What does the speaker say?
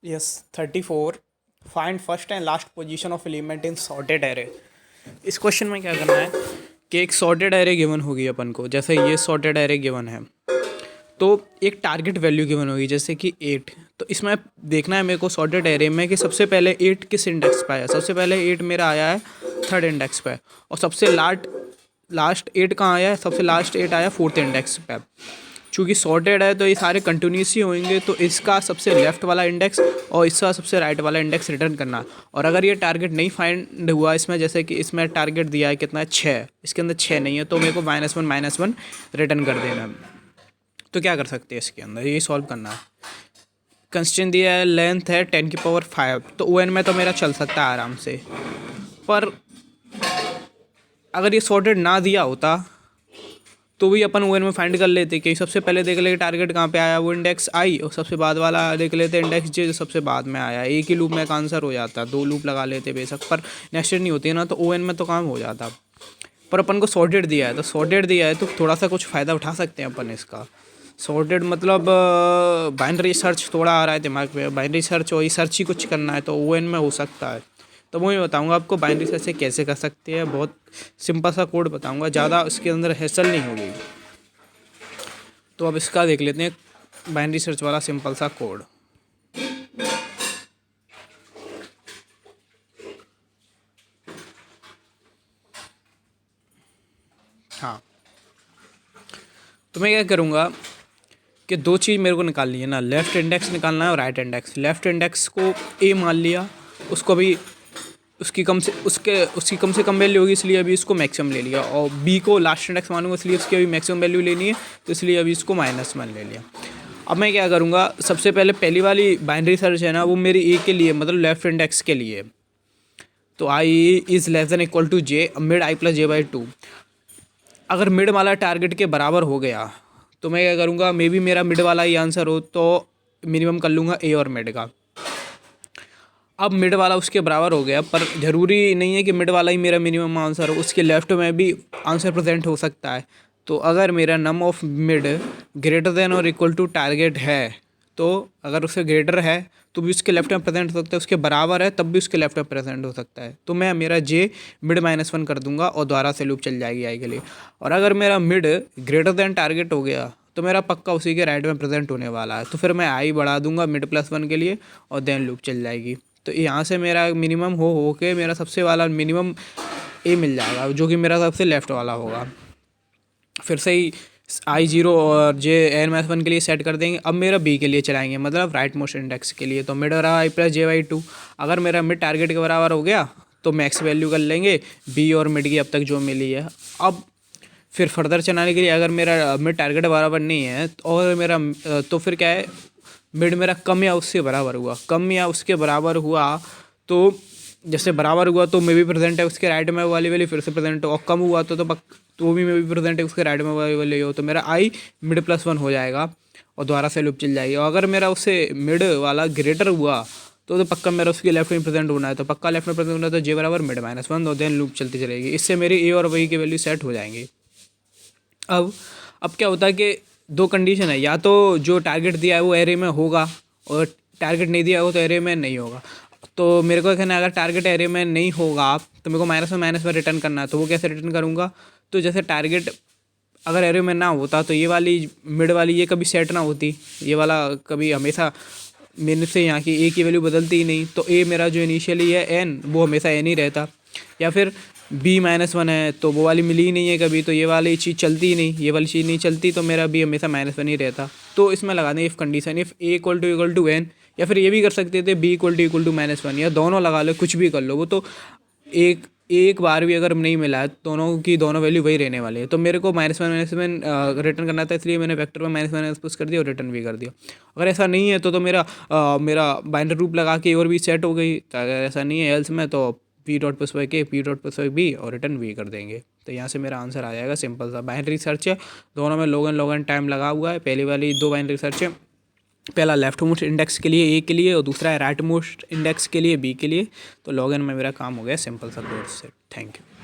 Yes 34 find first and last position of element in sorted array. इस question में क्या करना है कि एक सॉर्टेड एरे गिवन होगी अपन को, जैसे ये सॉर्टेड एरे गिवन है तो एक टारगेट वैल्यू गिवन होगी जैसे कि 8। तो इसमें देखना है मेरे को सॉर्टेड एरे में कि सबसे पहले 8 किस इंडेक्स पे आया। सबसे पहले 8 मेरा आया है थर्ड इंडेक्स पे, और सबसे लास्ट 8 कहाँ आया है, सबसे लास्ट 8 आया फोर्थ इंडेक्स पे। चूँकि सॉर्टेड है तो ये सारे कंटिन्यूस ही होंगे, तो इसका सबसे लेफ्ट वाला इंडेक्स और इसका सबसे राइट वाला इंडेक्स रिटर्न करना। और अगर ये टारगेट नहीं फाइंड हुआ इसमें, जैसे कि इसमें टारगेट दिया है कितना है 6, इसके अंदर 6 नहीं है, तो मेरे को -1 रिटर्न कर देना है। तो क्या कर सकते हैं इसके अंदर, ये सॉल्व करना है। कंस्ट्रेंट दिया है, लेंथ है 10⁵, तो ON में तो मेरा चल सकता है आराम से। पर अगर ये सॉर्टेड ना दिया होता तो भी अपन ON में फाइंड कर लेते कि सबसे पहले देख ले टारगेट कहाँ पे आया, वो इंडेक्स I, और सबसे बाद वाला देख लेते इंडेक्स J जो सबसे बाद में आया। एक ही लूप में एक आंसर हो जाता, 2 लूप लगा लेते बेशक, पर नेस्टेड नहीं होती है ना, तो ON में तो काम हो जाता। पर अपन को सॉर्टेड दिया है, तो सॉर्टेड दिया है तो थोड़ा सा कुछ फ़ायदा उठा सकते हैं अपन इसका। सॉर्टेड मतलब बाइनरी सर्च थोड़ा आ रहा है दिमाग में, बाइनरी सर्च वही सर्च ही कुछ करना है तो ON में हो सकता है। तो मैं बताऊंगा आपको बाइनरी सर्च से कैसे कर सकते हैं, बहुत सिंपल सा कोड बताऊंगा, ज़्यादा उसके अंदर हैसल नहीं होगी। तो अब इसका देख लेते हैं बाइनरी सर्च वाला सिंपल सा कोड। हाँ, तो मैं क्या करूँगा कि 2 चीज़ मेरे को निकालनी है ना, लेफ़्ट इंडेक्स निकालना है और राइट इंडेक्स। लेफ़्ट इंडेक्स को A मान लिया, उसको भी उसकी कम से कम वैल्यू होगी इसलिए अभी इसको मैक्सिमम ले लिया, और B को लास्ट इंडेक्स मानूंगा इसलिए उसकी अभी मैक्सिमम वैल्यू लेनी है, तो इसलिए अभी इसको -1 ले लिया। अब मैं क्या करूँगा, सबसे पहले पहली वाली बाइनरी सर्च है ना, वो मेरी A के लिए मतलब लेफ़्ट इंडेक्स के लिए, तो I is less than equal to J, mid I + J/2। अगर मिड वाला टारगेट के बराबर हो गया तो मैं क्या करूँगा, मे बी मेरा मिड वाला ही आंसर हो तो मिनिमम कर लूँगा A और मिड का। अब मिड वाला उसके बराबर हो गया, पर ज़रूरी नहीं है कि मिड वाला ही मेरा मिनिमम आंसर हो, उसके लेफ्ट में भी आंसर प्रेजेंट हो सकता है। तो अगर मेरा नम ऑफ मिड ग्रेटर देन और इक्वल टू टारगेट है, तो अगर उससे ग्रेटर है तो भी उसके लेफ्ट में प्रेजेंट हो सकता है, उसके बराबर है तब भी उसके लेफ्ट में प्रेजेंट हो सकता है। तो मैं मेरा J मिड -1 कर दूंगा और दोबारा से लूप चल जाएगी I के लिए। और अगर मेरा मिड ग्रेटर देन टारगेट हो गया तो मेरा पक्का उसी के राइट में प्रेजेंट होने वाला है, तो फिर मैं I बढ़ा दूंगा मिड +1 के लिए और देन लूप चल जाएगी। तो यहाँ से मेरा मिनिमम हो के मेरा सबसे वाला मिनिमम A मिल जाएगा, जो कि मेरा सबसे लेफ्ट वाला होगा। फिर से ही I0 और J n-1 के लिए सेट कर देंगे। अब मेरा B के लिए चलाएंगे, मतलब राइट मोस्ट इंडेक्स के लिए, तो मिड रहा I + J/2। अगर मेरा मिड टारगेट के बराबर हो गया तो मैक्स वैल्यू कर लेंगे B और मिड की अब तक जो मिली है। अब फिर फर्दर चलाने के लिए अगर मेरा मिड टारगेट बराबर नहीं है और मेरा तो फिर क्या है, मिड मेरा कम या उससे बराबर हुआ, कम या उसके बराबर हुआ तो जैसे बराबर हुआ तो मे भी प्रेजेंट है उसके राइट में वाली वैल्यू फिर से प्रेजेंट हो, और कम हुआ तो भी मे भी प्रेजेंट है उसके राइट में वाली वैल्यू हो, तो मेरा I मिड +1 हो जाएगा और दोबारा से लूप चल जाएगी। और अगर मेरा उससे मिड वाला ग्रेटर हुआ तो पक्का मेरा उसके लेफ्ट में प्रेजेंट होना है, तो पक्का लेफ्ट में प्रेजेंट होना है, तो J बराबर मिड -1 और देन लूप चलती चलेगी। इससे मेरी A और B की वैल्यू सेट हो जाएंगी। अब क्या होता है कि 2 कंडीशन है, या तो जो टारगेट दिया है वो एरे में होगा और टारगेट नहीं दिया हो तो एरे में नहीं होगा। तो मेरे को कहना है अगर टारगेट एरे में नहीं होगा तो मेरे को -1 रिटर्न करना है। तो वो कैसे रिटर्न करूँगा, तो जैसे टारगेट अगर एरे में ना होता तो ये वाली मिड वाली ये कभी सेट ना होती, ये वाला कभी हमेशा मेरे से यहाँ की A की वैल्यू बदलती ही नहीं, तो A मेरा जो इनिशियली है N वो हमेशा N ही रहता। या फिर B -1 है तो वो वाली मिली ही नहीं है कभी, तो ये वाली चीज़ चलती ही नहीं, ये वाली चीज़ नहीं चलती, तो मेरा B हमेशा -1 ही रहता। तो इसमें लगा दें if condition, if A = N, या फिर ये भी कर सकते थे B = -1, या दोनों लगा लो, कुछ भी कर लो। वो तो एक बार भी अगर नहीं मिला है दोनों की दोनों वैल्यू वही रहने वाली है। तो मेरे को -1 रिटर्न करना था, इसलिए मैंने वेक्टर में -1 पुश कर दिया और रिटर्न भी कर दिया। अगर ऐसा नहीं है तो मेरा बाइनरी रूप लगा के और भी सेट हो गई। तो अगर ऐसा नहीं है एल्स में, तो P.K P.B और रिटर्न भी कर देंगे। तो यहाँ से मेरा आंसर आ जाएगा, सिंपल सा बाइनरी सर्च है, दोनों में लोगन टाइम लगा हुआ है। पहली वाली 2 बाइनरी सर्च है, पहला लेफ्ट मोस्ट इंडेक्स के लिए A के लिए और दूसरा है राइट मोस्ट इंडेक्स के लिए B के लिए। तो लॉगिन में मेरा काम हो गया सिंपल सा कोड से। Thank you.